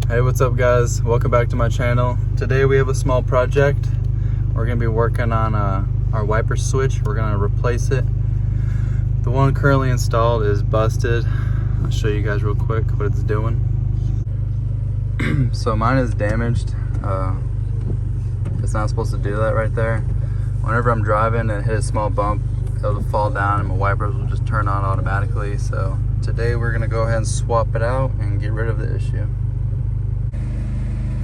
Hey, what's up guys? Welcome back to my channel. Today we have a small project. We're gonna be working on our wiper switch. We're gonna replace it. The one currently installed is busted. I'll show you guys real quick what it's doing. So mine is damaged. It's not supposed to do that right there. Whenever I'm driving and hit a small bump, it'll fall down and my wipers will just turn on automatically. So today we're gonna go ahead and swap it out and get rid of the issue.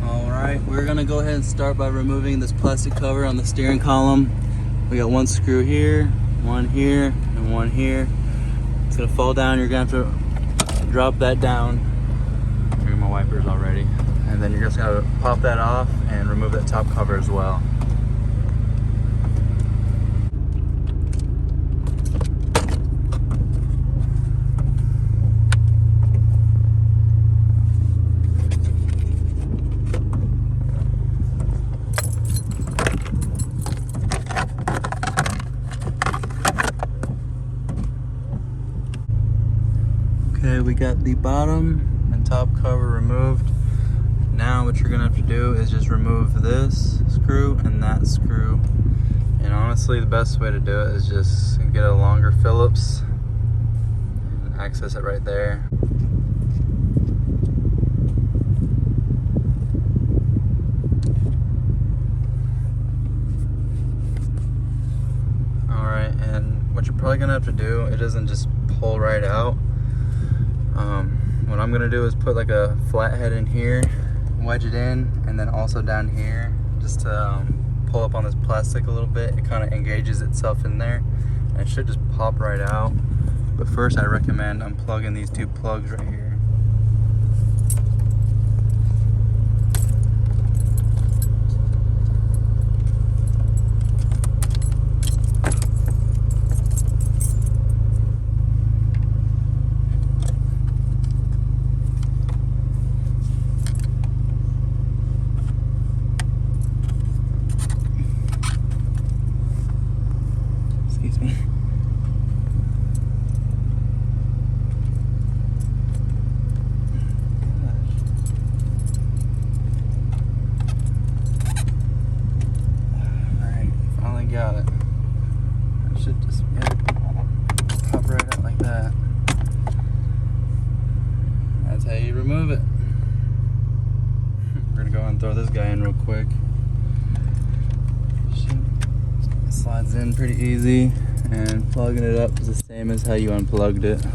All right, we're gonna go ahead and start by removing this plastic cover on the steering column. We got one screw here, and one here. It's gonna fall down. You're gonna have to drop that down. Here are my wipers already. And then you're just gonna pop that off and remove that top cover as well. Okay, we got the bottom and top cover removed. Now what you're gonna have to do is just remove this screw and that screw. And honestly, the best way to do it is just get a longer Phillips and access it right there. Alright, and what you're probably gonna have to do, it doesn't just pull right out. What I'm gonna do is put like a flathead in here, wedge it in, and then also down here, just to pull up on this plastic a little bit. It kind of engages itself in there, and it should just pop right out. But first, I recommend unplugging these two plugs right here. Excuse me. Alright, finally got it. I should just pop right out like that. That's how you remove it. We're gonna go ahead and throw this guy in real quick. Slides in pretty easy, and plugging it up is the same as how you unplugged it.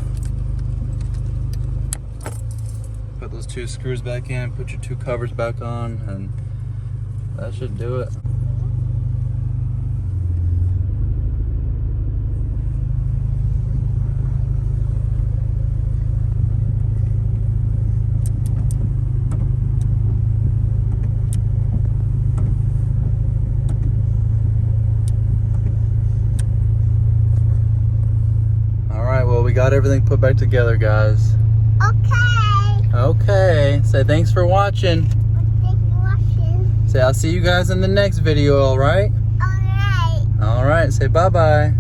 Put those two screws back in, put your two covers back on, and that should do it. We got everything put back together, guys. Okay. Say thanks for watching. Thanks for watching. Say I'll see you guys in the next video, all right? All right. All right. Say bye-bye.